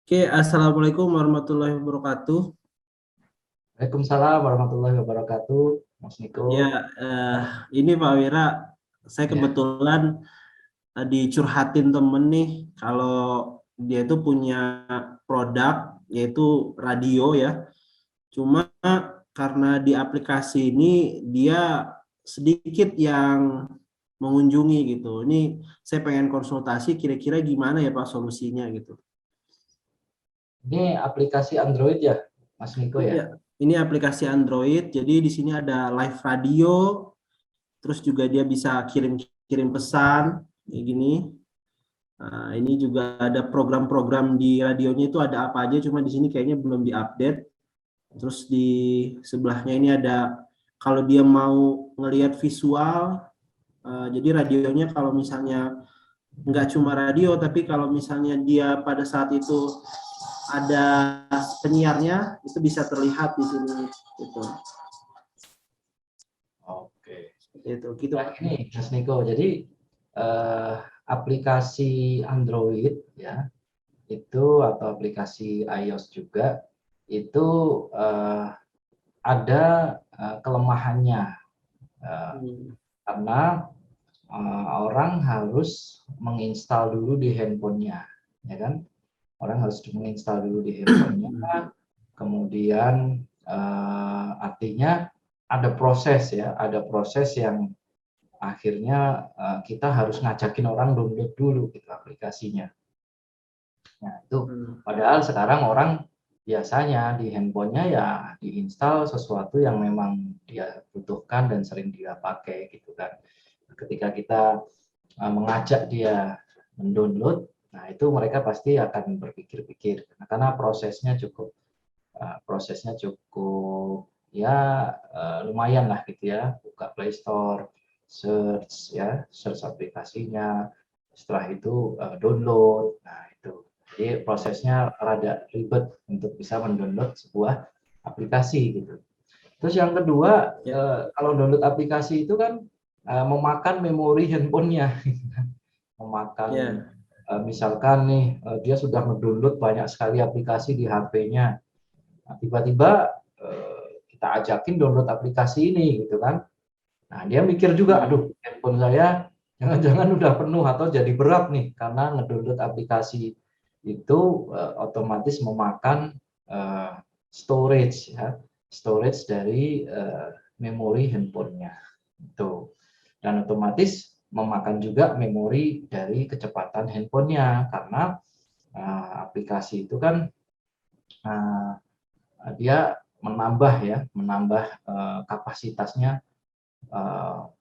Oke, Assalamualaikum warahmatullahi wabarakatuh. Waalaikumsalam warahmatullahi wabarakatuh, Mas Niko. Ya, eh, ini Pak Wira, saya Ya, kebetulan dicurhatin temen nih, kalau dia itu punya produk, yaitu radio ya. Cuma karena di aplikasi ini dia sedikit yang mengunjungi gitu. Ini saya pengen konsultasi, kira-kira gimana ya Pak solusinya gitu. ini aplikasi Android ya, Mas Niko ya. Iya, ini aplikasi Android, jadi di sini ada live radio, terus juga dia bisa kirim-kirim pesan kayak gini. Nah, ini juga ada program-program di radionya itu ada apa aja, cuma di sini kayaknya belum diupdate. Terus di sebelahnya ini ada kalau dia mau ngelihat visual, jadi radionya kalau misalnya nggak cuma radio, tapi kalau misalnya dia pada saat itu ada penyiarnya, itu bisa terlihat di sini gitu. Oke. Gitu Nah, Pak. ini Mas Niko. Jadi eh, aplikasi Android ya itu atau aplikasi iOS juga itu eh, ada kelemahannya eh, Hmm. karena orang harus menginstal dulu di handphonenya, ya kan? Orang harus menginstal dulu di handphonenya. Kemudian artinya ada proses ya, ada proses yang akhirnya kita harus ngajakin orang download dulu gitu aplikasinya. Nah, itu Hmm. padahal sekarang orang biasanya di handphonenya ya diinstal sesuatu yang memang dia butuhkan dan sering dia pakai gitu kan. Ketika kita mengajak dia mendownload, nah itu mereka pasti akan berpikir-pikir karena prosesnya cukup ya lumayan lah gitu ya, buka Play Store, search aplikasinya, setelah itu download. Nah itu jadi prosesnya rada ribet untuk bisa mendownload sebuah aplikasi gitu. Terus yang kedua, Ya, kalau download aplikasi itu kan memakan memori handphonenya, memakan ya, misalkan nih dia sudah mendownload banyak sekali aplikasi di HP-nya. Nah, tiba-tiba kita ajakin download aplikasi ini gitu kan. Nah, dia mikir juga, hmm. aduh, handphone saya jangan-jangan udah penuh atau jadi berat nih karena ngedownload aplikasi itu otomatis memakan eh, storage ya, storage dari memori handphonenya itu. Dan otomatis memakan juga memori dari kecepatan handphonenya karena aplikasi itu kan uh, dia menambah kapasitasnya uh,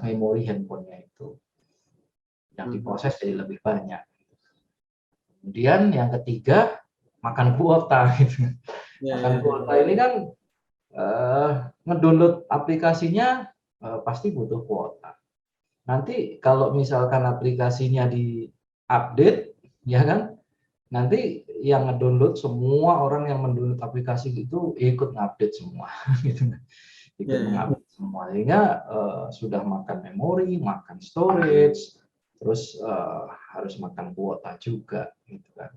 memori handphonenya itu yang Hmm. diproses jadi lebih banyak. Kemudian yang ketiga makan kuota gitu. Ya, Makan ya, kuota ya. ini kan ngedownload aplikasinya pasti butuh kuota. Nanti kalau misalkan aplikasinya di-update, ya kan, nanti yang ngedownload semua orang yang mendownload aplikasi itu ikut ngupdate semua, gitu. Ya, Ikut ya. mengupdate semua, sehingga sudah makan memori, makan storage, terus harus makan kuota juga, gitu kan.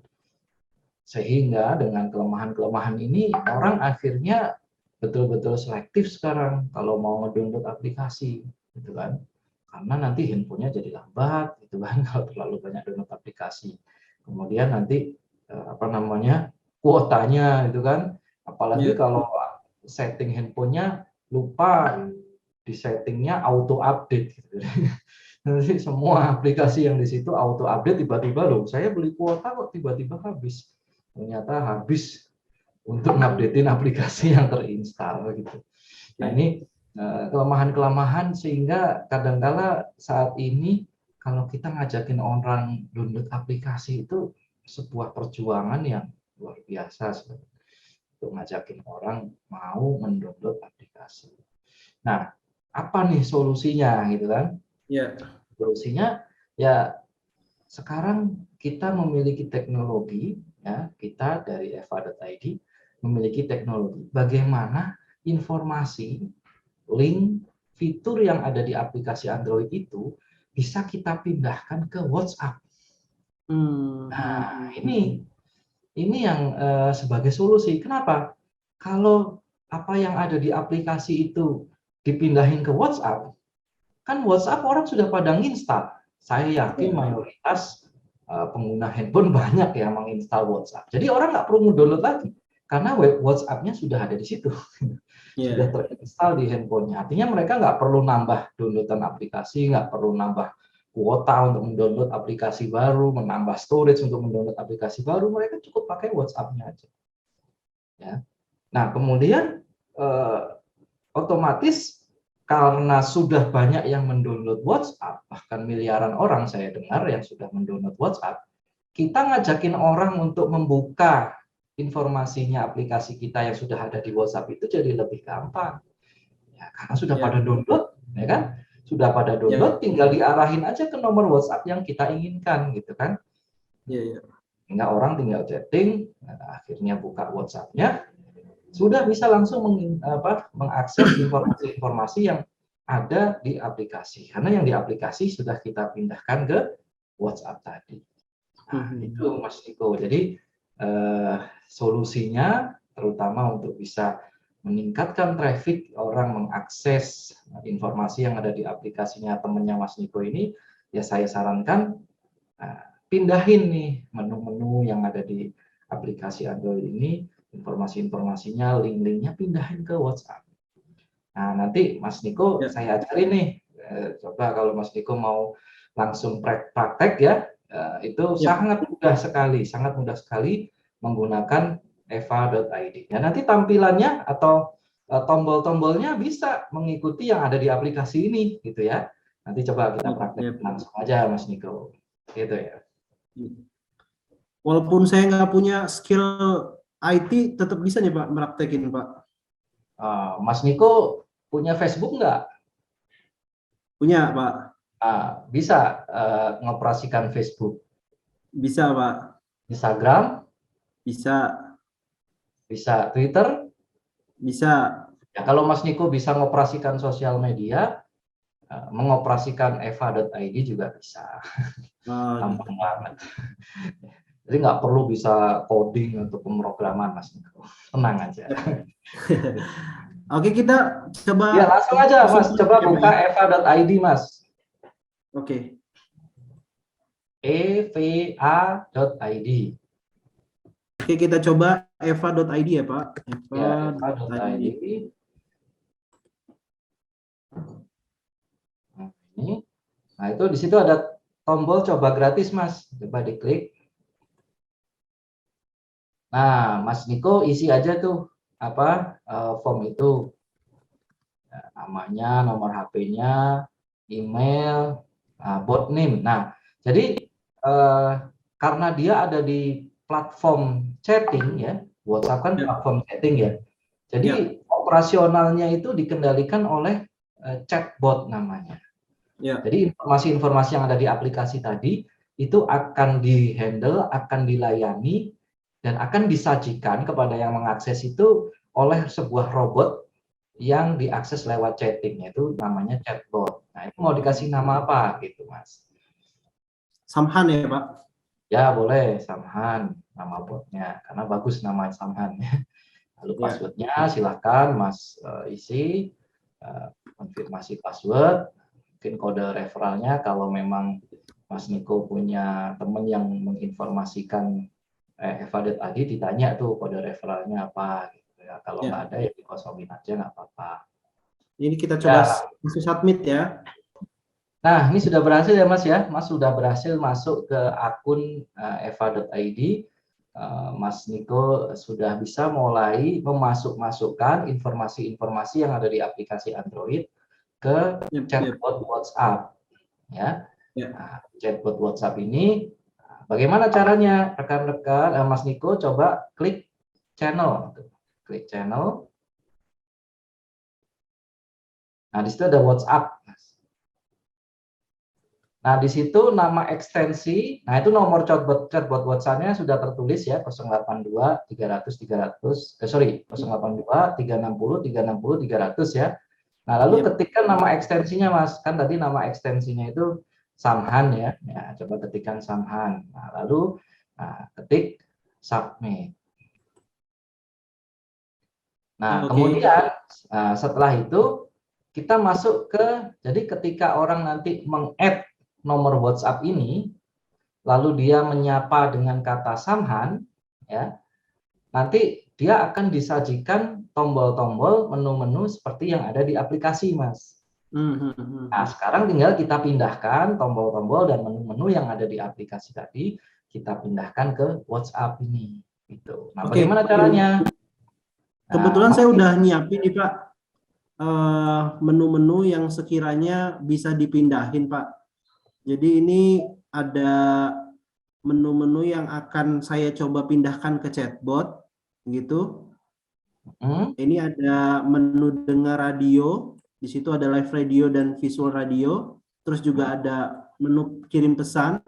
Sehingga dengan kelemahan-kelemahan ini orang akhirnya betul-betul selektif sekarang kalau mau ngedownload aplikasi, gitu kan. Karena nanti handphonenya jadi lambat, gitu kan, kalau terlalu banyak download aplikasi. Kemudian nanti apa namanya kuotanya, gitu kan. Apalagi Ya. kalau setting handphonenya lupa di settingnya auto update, gitu. Nanti semua aplikasi yang di situ auto update tiba-tiba loh, saya beli kuota kok tiba-tiba habis. Ternyata habis untuk ngupdatein aplikasi yang terinstal gitu. Nah, Ya. ini kelemahan-kelemahan sehingga kadangkala saat ini kalau kita ngajakin orang download aplikasi itu sebuah perjuangan yang luar biasa sebenarnya untuk ngajakin orang mau mendownload aplikasi. Nah, apa nih solusinya gitu kan? Ya. Solusinya ya sekarang kita memiliki teknologi ya, kita dari eva.id memiliki teknologi bagaimana informasi, link, fitur yang ada di aplikasi Android itu bisa kita pindahkan ke WhatsApp. Hmm. Nah, ini ini yang sebagai solusi. Kenapa? Kalau apa yang ada di aplikasi itu dipindahin ke WhatsApp, kan WhatsApp orang sudah pada nginstal. Saya yakin mayoritas pengguna handphone banyak yang menginstal WhatsApp. Jadi orang nggak perlu download lagi, karena WhatsApp-nya sudah ada di situ. Sudah terinstall di handphonenya. Artinya mereka nggak perlu nambah downloadan aplikasi, nggak perlu nambah kuota untuk mendownload aplikasi baru, menambah storage untuk mendownload aplikasi baru, mereka cukup pakai WhatsApp-nya aja. Ya. Nah, kemudian otomatis karena sudah banyak yang mendownload WhatsApp, bahkan miliaran orang saya dengar yang sudah mendownload WhatsApp, kita ngajakin orang untuk membuka informasinya aplikasi kita yang sudah ada di WhatsApp itu jadi lebih gampang. Ya, karena sudah pada download, ya kan? Sudah pada download, tinggal diarahin aja ke nomor WhatsApp yang kita inginkan, gitu kan? Sehingga orang tinggal chatting, akhirnya buka WhatsApp-nya, sudah bisa langsung mengakses informasi-informasi yang ada di aplikasi. Karena yang di aplikasi sudah kita pindahkan ke WhatsApp tadi. Nah, itu Mas Niko. Jadi solusinya terutama untuk bisa meningkatkan traffic orang mengakses informasi yang ada di aplikasinya temannya Mas Niko ini, ya saya sarankan pindahin nih menu-menu yang ada di aplikasi Android ini, informasi-informasinya, link-linknya pindahin ke WhatsApp. Nah, nanti Mas Niko saya ajarin nih, coba kalau Mas Niko mau langsung praktek ya, itu sangat mudah sekali menggunakan eva.id. Ya, nanti tampilannya atau tombol-tombolnya bisa mengikuti yang ada di aplikasi ini, gitu ya. Nanti coba kita praktek langsung aja, Mas Niko, gitu ya. Walaupun saya nggak punya skill IT, tetap bisa nih Pak meraktekin Pak. Mas Niko punya Facebook nggak? Punya Pak. Bisa ngoperasikan Facebook? Bisa Pak. Instagram? Bisa. Bisa Twitter? Bisa. Ya, kalau Mas Niko bisa mengoperasikan sosial media, mengoperasikan eva.id juga bisa. Gampang banget. Jadi nggak perlu bisa coding untuk pemrograman, Mas Niko. Tenang aja. Oke, kita coba. Ya, langsung aja Mas, coba buka eva.id Mas. Oke. eva.id. Oke, kita coba eva.id ya Pak. eva.id. Nah, itu di situ ada tombol coba gratis Mas. Coba diklik. Nah, Mas Niko isi aja tuh form itu. Namanya, nomor HP-nya, email, bot name. Nah, jadi karena dia ada di platform chatting ya, WhatsApp kan platform chatting ya. Jadi operasionalnya itu dikendalikan oleh chatbot namanya. Jadi informasi-informasi yang ada di aplikasi tadi itu akan dihandle, akan dilayani, dan akan disajikan kepada yang mengakses itu oleh sebuah robot yang diakses lewat chatting, itu namanya chatbot. Nah, itu mau dikasih nama apa gitu, Mas? Samhan ya, Pak? Ya, boleh Samhan nama botnya, karena bagus nama Samhan. Lalu passwordnya silahkan Mas isi, konfirmasi password, mungkin kode referralnya kalau memang Mas Niko punya teman yang menginformasikan eva.id, ditanya tuh kode referralnya apa. Ya, kalau nggak ada ya dikosongin aja, nggak apa-apa. Ini kita coba submit ya. Nah, ini sudah berhasil ya Mas ya. Mas sudah berhasil masuk ke akun eva.id. Mas Niko sudah bisa mulai memasukkan informasi-informasi yang ada di aplikasi Android ke chatbot WhatsApp. Ya. Nah, chatbot WhatsApp ini bagaimana caranya? Rekan-rekan Mas Niko coba klik channel. Klik channel. Nah, di situ ada WhatsApp. Nah, di situ nama ekstensi, nah itu nomor chatbot WhatsApp-nya sudah tertulis ya, 082 300 300, 082 360 360 300 ya. Nah, lalu ketikkan nama ekstensinya Mas, kan tadi nama ekstensinya itu Samhan ya. Ya, coba ketikkan Samhan. Nah, lalu ketik submit. Nah, Oke. kemudian setelah itu kita masuk ke, jadi ketika orang nanti meng-add nomor WhatsApp ini, lalu dia menyapa dengan kata Samhan, ya, nanti dia akan disajikan tombol-tombol menu-menu seperti yang ada di aplikasi, Mas. Nah, sekarang tinggal kita pindahkan tombol-tombol dan menu-menu yang ada di aplikasi tadi, kita pindahkan ke WhatsApp ini. Gitu. Nah, Oke. bagaimana caranya? Kebetulan saya udah nyiapin nih Pak, menu-menu yang sekiranya bisa dipindahin Pak. Jadi ini ada menu-menu yang akan saya coba pindahkan ke chatbot, gitu. Ini ada menu dengar radio, di situ ada live radio dan visual radio. Terus juga ada menu kirim pesan.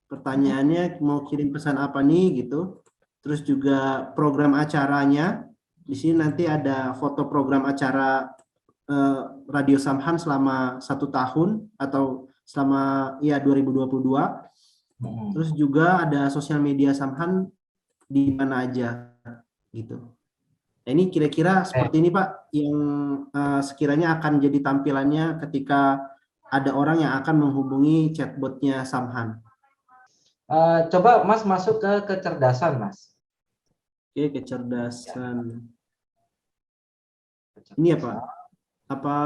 Pertanyaannya mau kirim pesan apa nih gitu. Terus juga program acaranya. Di sini nanti ada foto program acara Radio Samhan selama 1 tahun atau selama 2022. Terus juga ada sosial media Samhan di mana aja gitu. Nah, ini kira-kira seperti ini Pak yang sekiranya akan jadi tampilannya ketika ada orang yang akan menghubungi chatbotnya Samhan. Coba Mas masuk ke kecerdasan, Mas. Oke, kecerdasan. Ini ya Pak? Apa?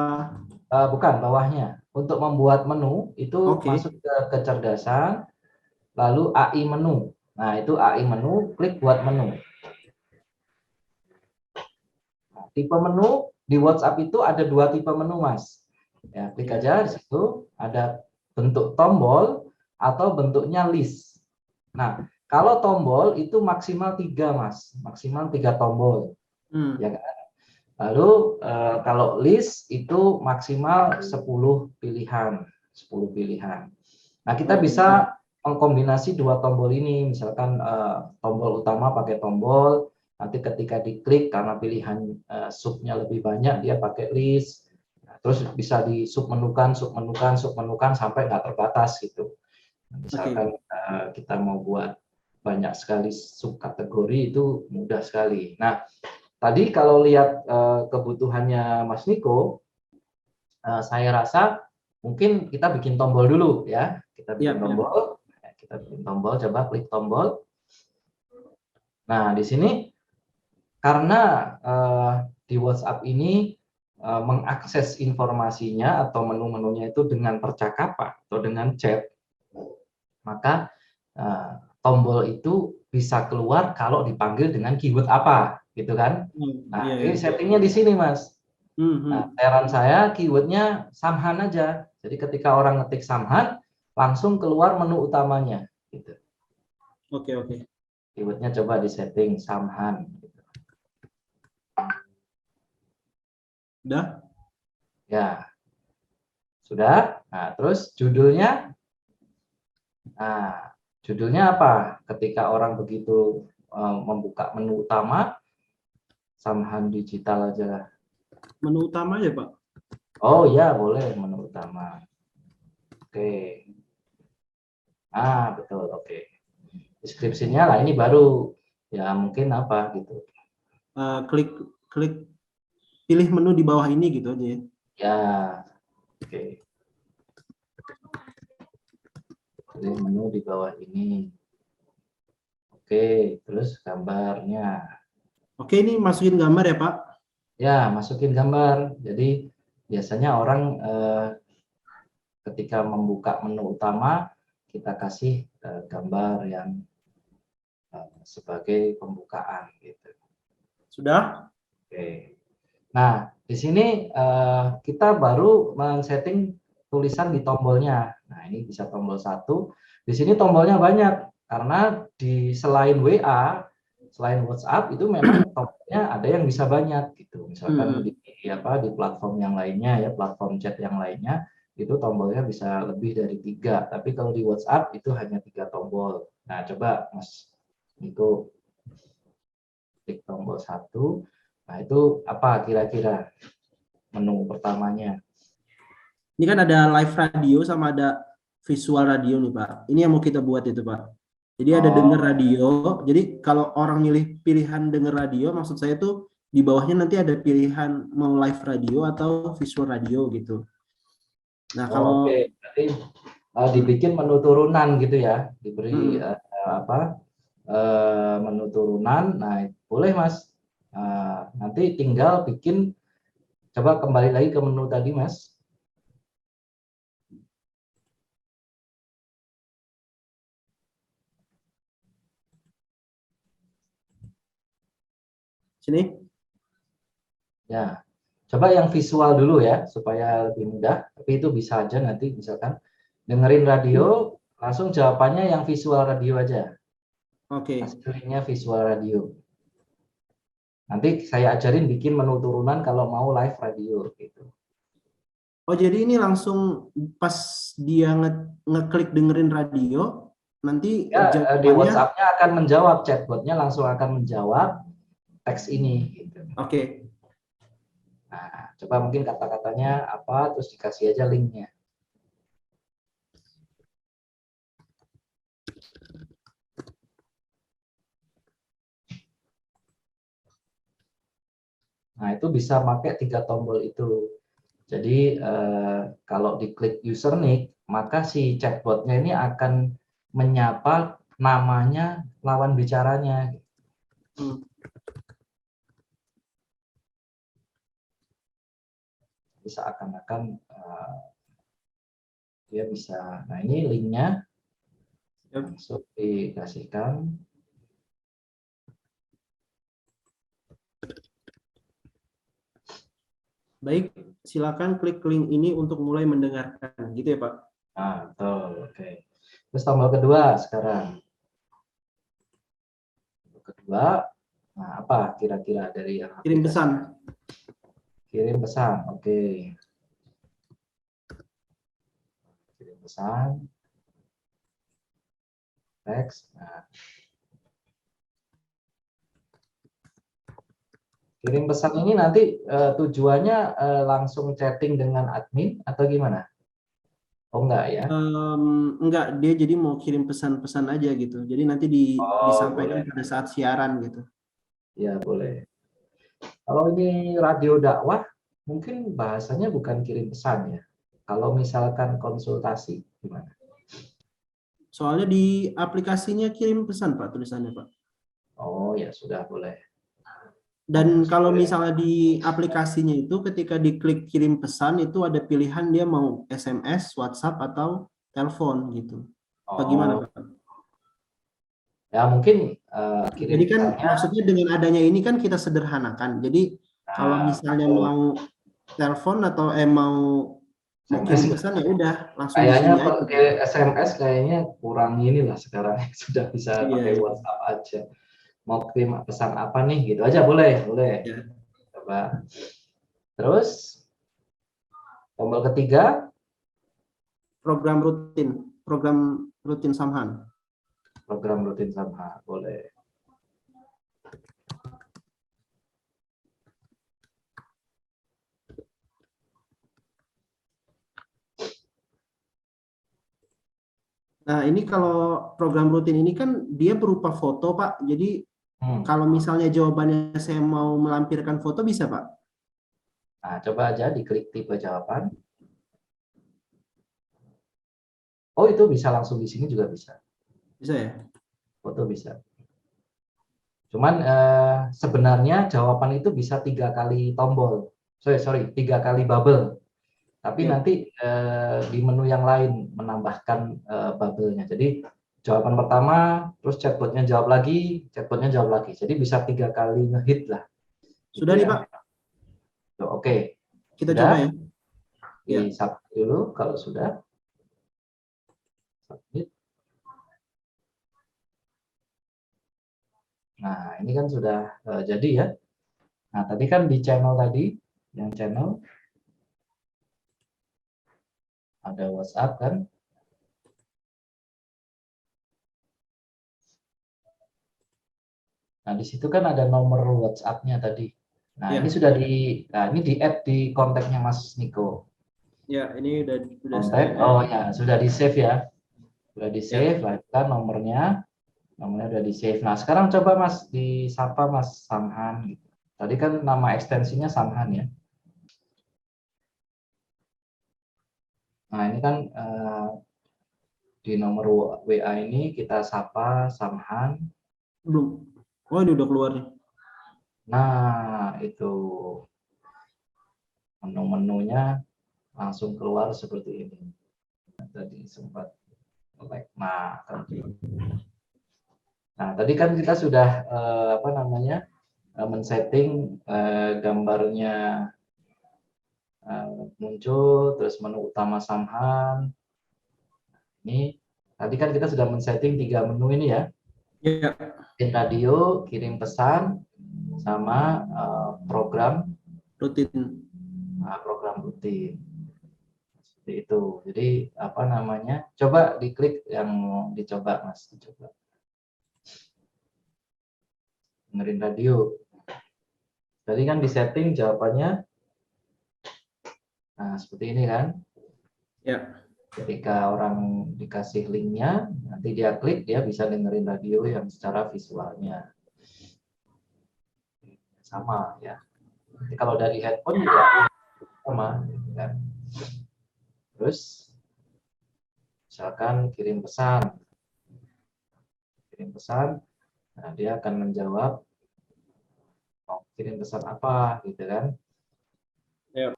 Bukan, bawahnya. Untuk membuat menu itu masuk ke kecerdasan, lalu AI menu. Nah, itu AI menu, klik buat menu. Nah, tipe menu di WhatsApp itu ada 2 tipe menu, Mas. Ya, klik aja di situ, ada bentuk tombol atau bentuknya list. Nah, kalau tombol itu maksimal 3, Mas. Maksimal 3 tombol. Ya kan? Lalu kalau list itu maksimal 10 pilihan. 10 pilihan. Nah, kita bisa mengkombinasi 2 tombol ini. Misalkan tombol utama pakai tombol, nanti ketika diklik karena pilihan subnya lebih banyak, dia pakai list. Nah, terus bisa di submenukan sampai nggak terbatas gitu. Misalkan kita mau buat banyak sekali subkategori, itu mudah sekali. Nah, tadi kalau lihat kebutuhannya Mas Niko, saya rasa mungkin kita bikin tombol dulu ya. Kita bikin tombol. Kita bikin tombol, coba klik tombol. Nah, di sini karena di WhatsApp ini mengakses informasinya atau menu-menunya itu dengan percakapan atau dengan chat, maka tombol itu bisa keluar kalau dipanggil dengan keyword apa, gitu kan? Nah, ini settingnya di sini, Mas. Nah, saran saya keywordnya Samhan aja. Jadi ketika orang ngetik Samhan, langsung keluar menu utamanya. Gitu. Oke. Keywordnya coba di setting Samhan. Gitu. Udah? Ya, sudah. Nah, terus judulnya. Nah, judulnya apa? Ketika orang begitu membuka menu utama, Samhan digital aja. Menu utama ya Pak? Oh ya, boleh menu utama. Oke. Betul, oke. Deskripsinya lah ini baru ya mungkin apa gitu. Klik pilih menu di bawah ini gitu aja ya. Ya, oke. Pilih menu di bawah ini. Oke, terus gambarnya. Oke, ini masukin gambar ya Pak? Ya, masukin gambar. Jadi biasanya orang ketika membuka menu utama, kita kasih gambar yang sebagai pembukaan gitu. Sudah? Oke. Nah, di sini kita baru men-setting tulisan di tombolnya. Nah, ini bisa tombol 1. Di sini tombolnya banyak karena selain WA, selain WhatsApp itu memang tombolnya ada yang bisa banyak gitu. Misalkan di platform yang lainnya ya, platform chat yang lainnya itu tombolnya bisa lebih dari 3. Tapi kalau di WhatsApp itu hanya 3 tombol. Nah, coba Mas Niko klik tombol 1. Nah, itu apa kira-kira menu pertamanya? Ini kan ada live radio sama ada visual radio nih Pak. Ini yang mau kita buat itu Pak. Jadi ada denger Oh, radio. Jadi kalau orang milih pilihan denger radio, maksud saya tuh di bawahnya nanti ada pilihan mau live radio atau visual radio gitu. Nah oh, oke. kalau Berarti hmm, dibikin menu turunan gitu ya, diberi hmm. apa menu turunan. Nah, boleh Mas. Nanti tinggal bikin, coba kembali lagi ke menu tadi Mas. Sini. Ya, coba yang visual dulu ya, supaya lebih mudah. Tapi itu bisa aja nanti, misalkan dengerin radio, langsung jawabannya yang visual radio aja. Oke. Kasih linknya visual radio. Nanti saya ajarin bikin menu turunan kalau mau live radio gitu. Oh jadi ini langsung pas dia ngeklik dengerin radio, nanti Ya, di jawabannya WhatsApp-nya akan menjawab, chatbotnya langsung akan menjawab teks ini. Gitu. oke. Nah, coba mungkin kata-katanya apa, terus dikasih aja linknya. Nah, itu bisa pakai 3 tombol itu. Jadi, kalau diklik username, maka si chatbotnya ini akan menyapa namanya lawan bicaranya. Hmm. Bisa akan-akan dia bisa. Nah, ini linknya Yap. langsung dikasihkan. Baik, silakan klik link ini untuk mulai mendengarkan, gitu ya Pak. Nah, betul. Oke. Terus tombol kedua sekarang. Tombol kedua, nah apa kira-kira dari yang Kirim aplikasi? pesan. Kirim pesan. Oke. Kirim pesan. Teks. Nah, kirim pesan ini nanti tujuannya langsung chatting dengan admin atau gimana? Oh enggak ya? Enggak, dia jadi mau kirim pesan-pesan aja gitu. Jadi nanti Oh disampaikan boleh. pada saat siaran gitu. Ya boleh. Kalau ini radio dakwah, mungkin bahasanya bukan kirim pesan ya. Kalau misalkan konsultasi, gimana? Soalnya di aplikasinya kirim pesan Pak, tulisannya Pak. Oh ya sudah boleh. Dan kalau misalnya di aplikasinya itu ketika diklik kirim pesan itu ada pilihan dia mau SMS, WhatsApp atau telepon gitu. Apa gimana Oh Pak? ya mungkin kirim Jadi kan pesannya. maksudnya dengan adanya ini kan kita sederhanakan. Jadi kalau Nah, misalnya mau telepon atau mau mau SMS kirim pesan ya udah langsung di kayaknya sini aja. pakai SMS kayaknya kurang inilah sekarang. Sudah bisa Iya, pakai iya. WhatsApp aja. Mau kirim pesan apa nih? Gitu aja boleh, boleh. Ya. Coba. Terus tombol ketiga, Program rutin Samhan. program rutin sama boleh. Nah, ini kalau program rutin ini kan dia berupa foto, Pak. Jadi Hmm. kalau misalnya jawabannya saya mau melampirkan foto bisa, Pak? Nah, coba aja diklik tipe jawaban. Oh, itu bisa langsung di sini juga bisa. Bisa ya? Foto bisa. Cuman sebenarnya jawaban itu bisa 3 kali tombol. Sorry, 3 kali bubble. Tapi Ya. nanti di menu yang lain menambahkan bubble-nya. Jadi jawaban pertama, terus chatbotnya jawab lagi, chatbotnya jawab lagi. Jadi bisa 3 kali ngehit lah. Sudah Gitu nih, ya. Pak. Oke. Kita coba Sudah ya. di Ya. submit dulu kalau sudah. Submit. Nah, ini kan sudah jadi ya. Nah, tadi kan di channel tadi, yang channel ada WhatsApp kan. Nah, di situ kan ada nomor WhatsApp-nya tadi. Nah, ini Ya. sudah ini di-add di kontaknya Mas Niko. Ya, ini udah saya Kontak, add. oh ya, sudah di-save ya. Sudah Ya. di-save, lanjutkan nomornya. namanya udah di save. Nah sekarang coba Mas disapa Mas Samhan. Tadi kan nama ekstensinya Samhan ya. Nah ini kan di nomor WA ini kita sapa Samhan. Belum. Oh, ini udah keluar nih. Nah itu menu-menunya langsung keluar seperti ini. Tadi sempat like. Nah, tadi kan kita sudah apa namanya men-setting gambarnya muncul, terus menu utama Samhan. Ini tadi kan kita sudah men-setting 3 menu ini ya. Ya. Kirim radio, kirim pesan, sama program Rutin. Program rutin. Seperti itu. Jadi apa namanya? Coba diklik yang mau dicoba Mas, dicoba. Dengerin radio. Tadi kan di setting jawabannya. Nah, seperti ini kan? Ya. Ketika orang dikasih linknya, nanti dia klik, dia bisa dengerin radio yang secara visualnya. Sama ya. Jadi kalau dari headphone juga sama. Ya. Terus, misalkan kirim pesan. Kirim pesan, nah dia akan menjawab, mau kirim pesan apa, gitu kan. Ya.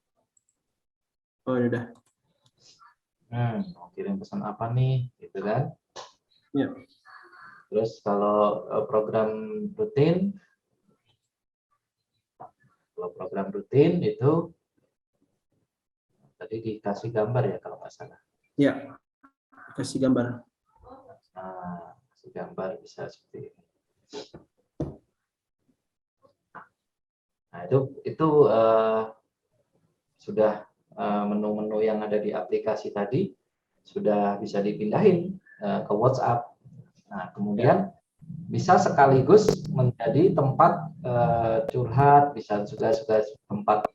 Oh, udah. Mau kirim pesan apa nih, gitu kan. Ya. Terus kalau program rutin itu tadi dikasih gambar ya kalau nggak salah. Ya. Kasih gambar. Nah, kasih gambar bisa seperti ini. Nah, itu sudah menu-menu yang ada di aplikasi tadi sudah bisa dipindahin ke WhatsApp. Nah, kemudian bisa sekaligus menjadi tempat curhat, bisa juga tempat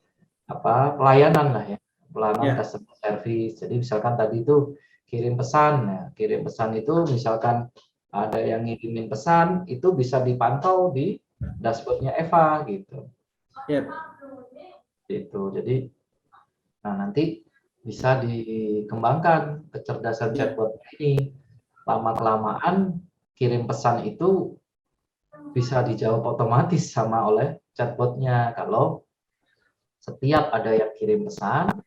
pelayanan lah ya, pelayanan customer service. Jadi misalkan tadi itu kirim pesan, nah, kirim pesan itu misalkan ada yang ngirimin pesan, itu bisa dipantau di dashboardnya Eva gitu. Gitu. Jadi, nah nanti bisa dikembangkan kecerdasan chatbot ini. Lama-kelamaan kirim pesan itu bisa dijawab otomatis sama oleh chatbotnya. Kalau setiap ada yang kirim pesan,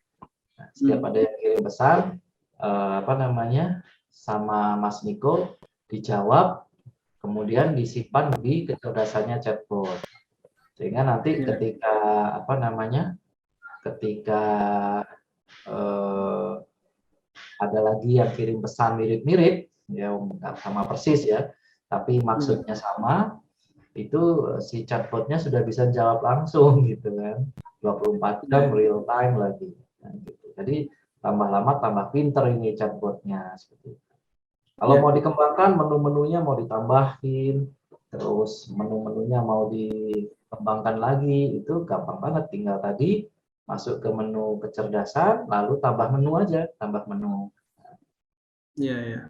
apa namanya, sama Mas Niko dijawab, kemudian disimpan di kecerdasannya chatbot. Sehingga nanti ketika apa namanya, ketika ada lagi yang kirim pesan mirip-mirip, ya nggak sama persis ya, tapi maksudnya sama, itu si chatbotnya sudah bisa jawab langsung gitu kan, 24 jam real time lagi. Nah, gitu. Jadi tambah lama tambah pinter ini chatbotnya. Seperti itu. Kalau mau dikembangkan menu-menunya mau ditambahin, terus menu-menunya mau dikembangkan lagi, itu gampang banget, tinggal tadi masuk ke menu kecerdasan, lalu tambah menu aja, tambah menu. Iya.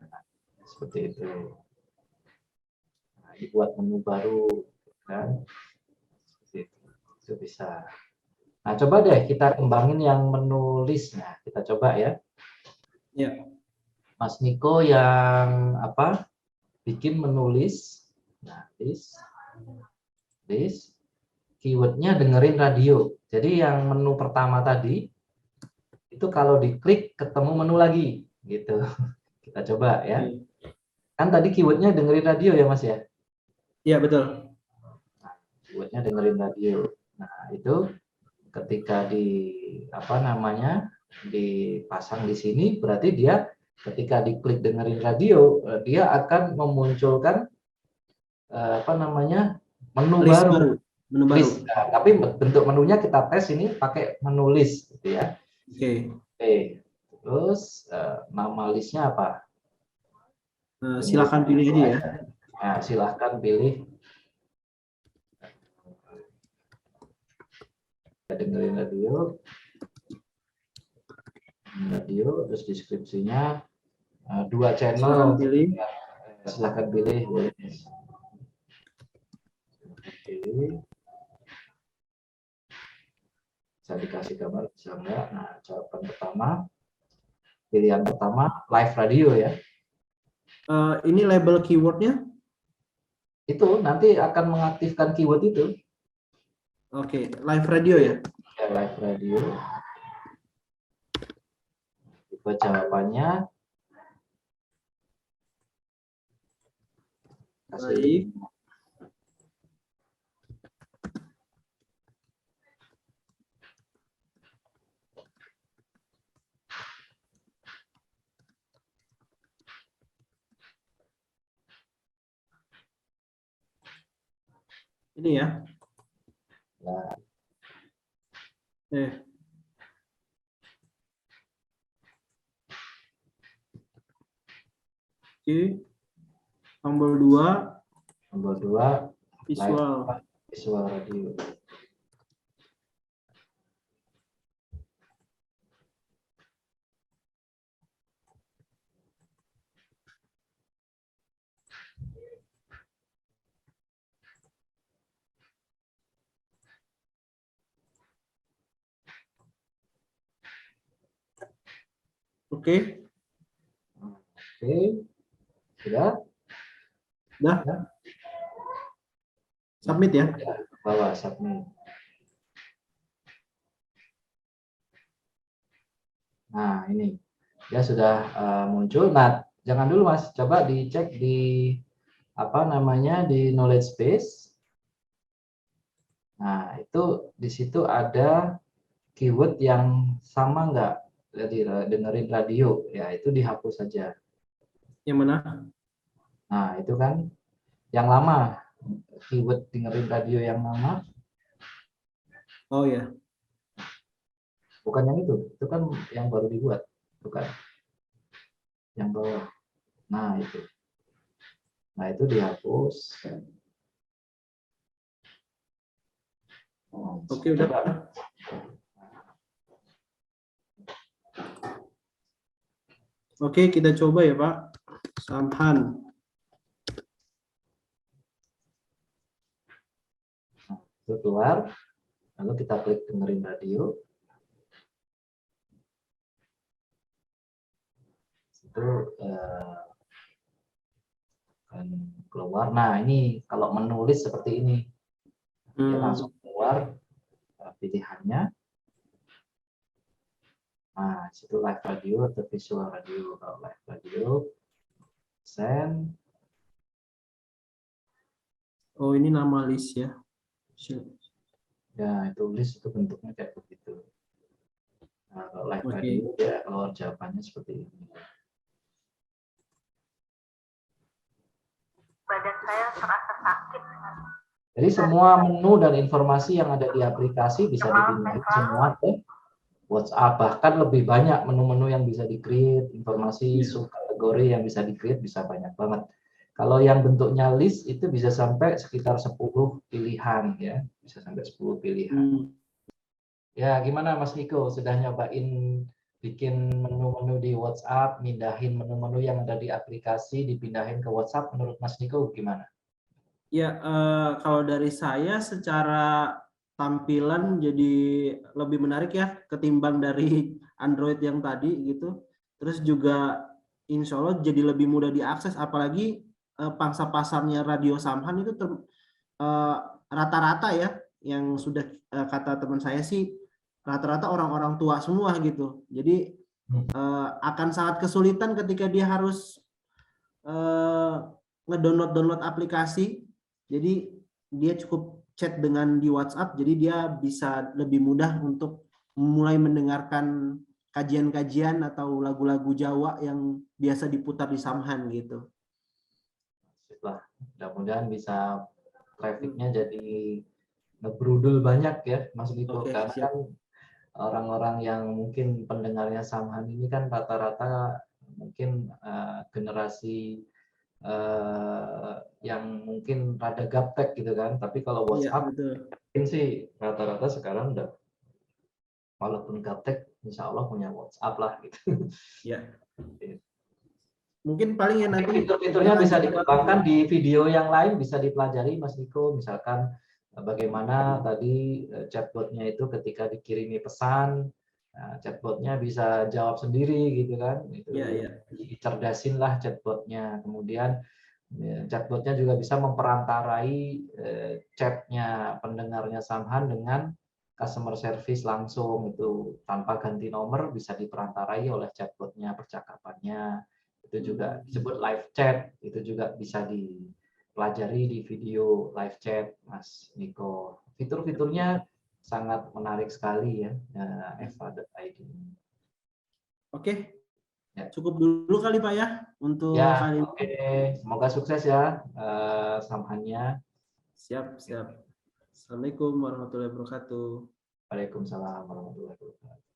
Seperti itu. Nah, dibuat menu baru, kan? Seperti itu bisa. Nah, coba deh kita kembangin yang menu listnya. Kita coba ya. Ya. Mas Niko yang apa? Bikin menu list. Nah, list. Keywordnya dengerin radio. Jadi yang menu pertama tadi itu kalau diklik ketemu menu lagi, gitu. Kita coba ya. Kan tadi keywordnya dengerin radio ya Mas ya? Iya betul. Nah, keywordnya dengerin radio. Nah itu ketika di apa namanya dipasang di sini, berarti dia ketika diklik dengerin radio, dia akan memunculkan apa namanya menu List baru. Menu baru. List. Nah, tapi bentuk menunya kita tes ini pakai menu list, gitu ya. Oke. Terus nama listnya apa? Silakan pilih aja ya. Nah, silahkan pilih. Dengerin radio, terus deskripsinya 2 channel. Silakan pilih. Silahkan pilih. Pilih. Bisa dikasih gambar, bisa enggak. Nah, jawaban pertama, pilihan pertama live radio ya. Ini label keywordnya? Itu nanti akan mengaktifkan keyword itu. Oke, live radio ya? Ya, live radio. Tipe jawabannya. Baik. Ini ya. Nah, Oke. Tombol 2. nomor 2 Visual. visual radio. Oke. Oke, sudah? Dah. Ya. Submit ya. Bawah submit. Nah, ini dia sudah muncul. Nah, jangan dulu Mas, coba dicek di apa namanya di knowledge base. Nah, itu di situ ada keyword yang sama nggak? Jadi dengerin radio, ya itu dihapus saja. Yang mana? Nah, itu kan yang lama, keyword dengerin radio yang lama. Oh ya. Bukan yang itu kan yang baru dibuat, bukan yang bawah. Nah, itu dihapus. Oke, udah. Oke, kita coba ya, Pak. Samhan. Itu keluar, lalu kita klik dengerin radio. Itu akan keluar. Nah, ini kalau menulis seperti ini, dia langsung keluar pilihannya. Nah, situ live radio atau visual radio. Kalau live radio, send. Oh, ini nama list ya. Ya, itu list itu bentuknya kayak begitu. Nah, kalau live radio ya keluar jawabannya seperti ini. Badan saya terasa sakit. Jadi semua menu dan informasi yang ada di aplikasi bisa dipindahin semua ke WhatsApp. Bahkan lebih banyak menu-menu yang bisa di-create, informasi subkategori yang bisa di-create bisa banyak banget. Kalau yang bentuknya list itu bisa sampai sekitar 10 pilihan ya, bisa sampai 10 pilihan. Ya, gimana Mas Niko? Sudah nyobain bikin menu-menu di WhatsApp, mindahin menu-menu yang ada di aplikasi, dipindahin ke WhatsApp, menurut Mas Niko gimana? Ya, kalau dari saya secara tampilan jadi lebih menarik ya ketimbang dari Android yang tadi gitu. Terus juga insya Allah jadi lebih mudah diakses, apalagi pangsa pasarnya Radio Samhan itu rata-rata ya, yang sudah kata teman saya sih rata-rata orang-orang tua semua gitu. Jadi akan sangat kesulitan ketika dia harus ngedownload aplikasi. Jadi dia cukup chat dengan di WhatsApp, jadi dia bisa lebih mudah untuk mulai mendengarkan kajian-kajian atau lagu-lagu Jawa yang biasa diputar di Samhan gitu. Mudah-mudahan bisa trafficnya jadi ngebrudul banyak ya Mas Niko. Karena siap. kan orang-orang yang mungkin pendengarnya Samhan ini kan rata-rata mungkin generasi yang mungkin rada gaptek gitu kan, tapi kalau WhatsApp mungkin sih rata-rata sekarang udah walaupun gaptek insya Allah punya WhatsApp lah gitu. Ya. Mungkin paling ya nanti Fitur-fiturnya bisa dikembangkan di video yang lain, bisa dipelajari Mas Niko, misalkan bagaimana tadi chatbotnya itu ketika dikirimi pesan, chatbotnya bisa jawab sendiri gitu kan, itu dicerdasin lah chatbotnya. Kemudian chatbotnya juga bisa memperantarai chatnya pendengarnya Samhan dengan customer service langsung, itu tanpa ganti nomor bisa diperantarai oleh chatbotnya percakapannya. Itu juga disebut live chat, itu juga bisa dipelajari di video live chat Mas Niko. Fitur-fiturnya sangat menarik sekali ya, eva.id. Oke, Ya. cukup dulu kali Pak ya untuk Ya, kali ini. oke. Semoga sukses ya Samhannya. Siap, siap. Assalamualaikum warahmatullahi wabarakatuh. Waalaikumsalam warahmatullahi wabarakatuh.